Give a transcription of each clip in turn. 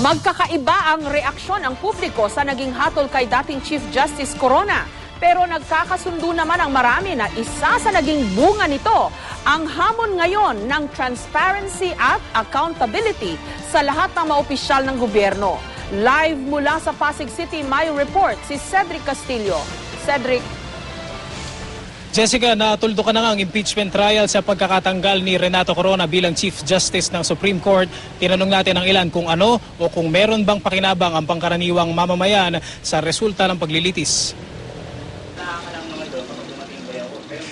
Magkakaiba ang reaksyon ng publiko sa naging hatol kay dating Chief Justice Corona. Pero nagkakasundo naman ang marami na isa sa naging bunga nito ang hamon ngayon ng transparency at accountability sa lahat ng mga opisyal ng gobyerno. Live mula sa Pasig City, may report si Cedric Castillo. Cedric. Jessica, natuldo ka na nga ang impeachment trial sa pagkakatanggal ni Renato Corona bilang Chief Justice ng Supreme Court. Tinanong natin ang ilan kung ano o kung meron bang pakinabang ang pangkaraniwang mamamayan sa resulta ng paglilitis.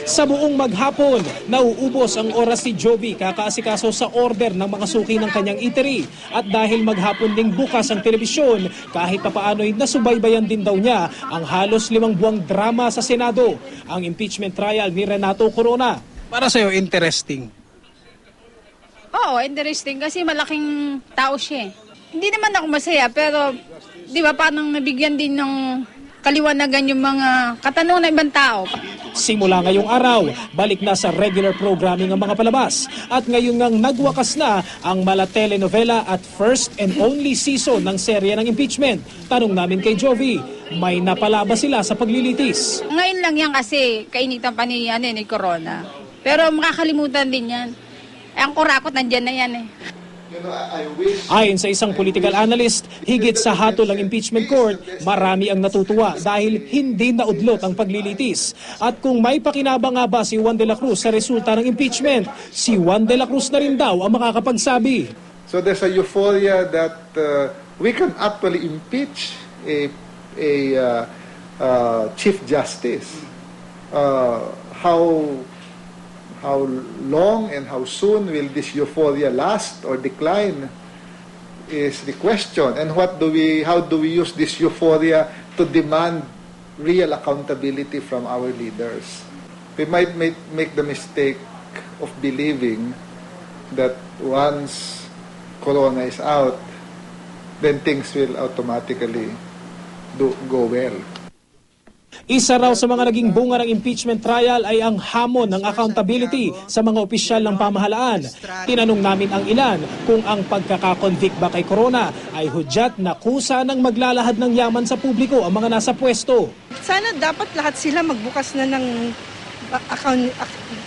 Sa buong maghapon, nauubos ang oras si Jovi kakaasikaso sa order ng mga suki ng kanyang eatery. At dahil maghapon ding bukas ang telebisyon, kahit papaano'y nasubaybayan din daw niya ang halos 5 buwang drama sa Senado, ang impeachment trial ni Renato Corona. Para sa'yo, interesting? Oo, interesting kasi malaking tao siya. Hindi naman ako masaya pero di ba parang nabigyan din ng kaliwanagan yung mga katanungan ng ibang tao. Simula ngayong araw, balik na sa regular programming ang mga palabas. At ngayon ngang nagwakas na ang mala telenovela at first and only season ng serye ng impeachment. Tanong namin kay Jovi, may napalaba sila sa paglilitis? Ngayon lang yan kasi kainitan pa ni Corona. Pero makakalimutan din yan. Ang kurakot nandyan na yan eh. Ayon sa isang political analyst, higit sa hatol ng impeachment court, marami ang natutuwa dahil hindi naudlot ang paglilitis. At kung may pakinabang nga ba si Juan de la Cruz sa resulta ng impeachment, si Juan de la Cruz na rin daw ang makakapagsabi. So there's a euphoria that we can actually impeach a Chief Justice. How long and how soon will this euphoria last or decline is the question. And how do we use this euphoria to demand real accountability from our leaders? We might make the mistake of believing that once Corona is out, then things will automatically go well. Isa raw sa mga naging bunga ng impeachment trial ay ang hamon ng accountability sa mga opisyal ng pamahalaan. Tinanong namin ang ilan kung ang pagkakakonvict ba kay Corona ay hudyat na kusa ng maglalahad ng yaman sa publiko ang mga nasa pwesto. Sana dapat lahat sila magbukas na ng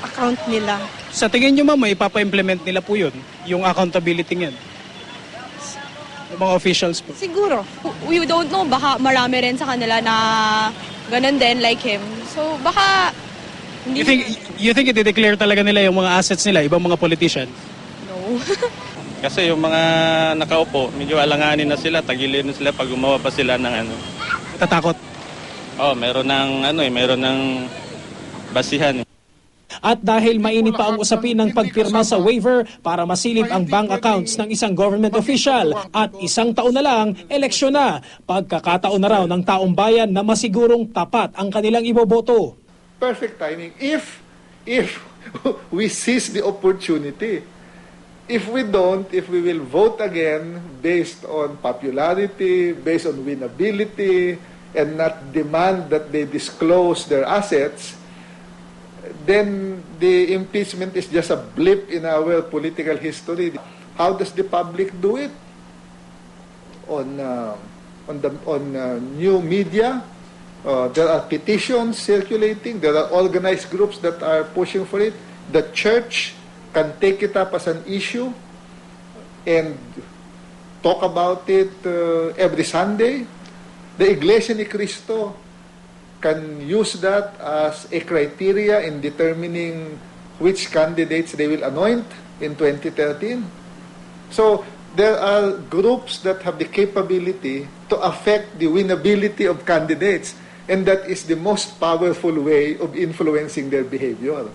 account nila. Sa tingin nyo ma'am, ipapa-implement nila po yun, yung accountability niyan? Yung mga officials po? Siguro. We don't know, baka marami rin sa kanila na ganun din like him. So baka hindi. You think i-declare talaga nila yung mga assets nila, ibang mga politician? No. Kasi yung mga nakaupo, medyo alanganin na sila, tagilin na sila pag gumawa pa sila ng ano. Tatakot? Oh, meron ng basihan. At dahil mainit pa ang usapin ng pagpirma sa waiver para masilip ang bank accounts ng isang government official at 1 taon na lang, eleksyon na. Pagkakataon na raw ng taong bayan na masigurong tapat ang kanilang iboboto. Perfect timing if we seize the opportunity. If we don't, if we will vote again based on popularity, based on winnability, and not demand that they disclose their assets, then the impeachment is just a blip in our political history. How does the public do it? On new media, there are petitions circulating. There are organized groups that are pushing for it. The church can take it up as an issue and talk about it every Sunday. The Iglesia ni Cristo can use that as a criteria in determining which candidates they will anoint in 2013. So there are groups that have the capability to affect the winnability of candidates, and that is the most powerful way of influencing their behavior.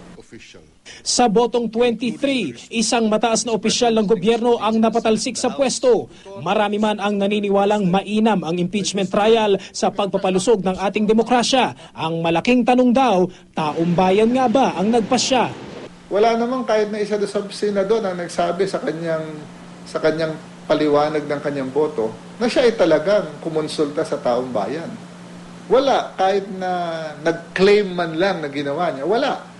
Sa botong 23, isang mataas na opisyal ng gobyerno ang napatalsik sa pwesto. Marami man ang naniniwalang mainam ang impeachment trial sa pagpapalusog ng ating demokrasya. Ang malaking tanong daw, taong bayan nga ba ang nagpasya? Wala namang kahit na isa sa senador ang nagsabi sa kanyang paliwanag ng kanyang boto na siya ay talagang kumonsulta sa taong bayan. Wala, kahit na nag-claim man lang na ginawa niya, wala.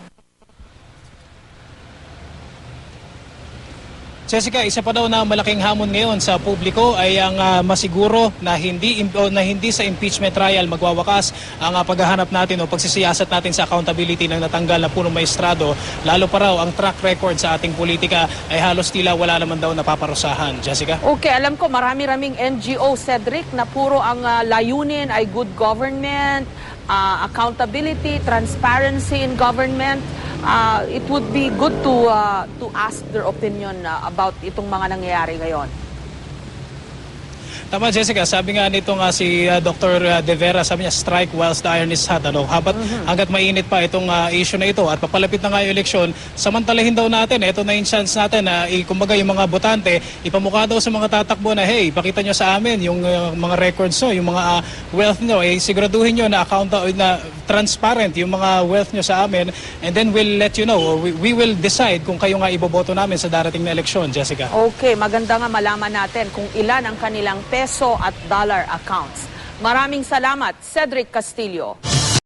Jessica, isa pa daw na malaking hamon ngayon sa publiko ay ang masiguro na hindi sa impeachment trial magwawakas ang paghahanap natin o pagsisiyasat natin sa accountability ng natanggal na punong maestrado. Lalo pa raw ang track record sa ating politika ay halos tila wala naman daw napaparusahan. Jessica? Okay, alam ko marami-raming NGO, Cedric, na puro ang layunin ay good government, accountability, transparency in government. It would be good to ask their opinion about itong mga nangyayari ngayon. Tama, Jessica, sabi nga nitong si Dr. De Vera, sabi niya strike whilst the iron is hot. Hanggat mainit pa itong issue na ito at papalapit na nga yung eleksyon, samantalahin daw natin, ito na yung chance natin na kumbaga yung mga botante, ipamukha daw sa mga tatakbo na hey, pakita nyo sa amin yung mga records nyo, yung mga wealth nyo, siguraduhin nyo na na transparent yung mga wealth nyo sa amin, and then we'll let you know, or we will decide kung kayo nga iboboto namin sa darating na eleksyon, Jessica. Okay, maganda nga malaman natin kung ilan ang kanilang peso at dollar accounts. Maraming salamat, Cedric Castillo.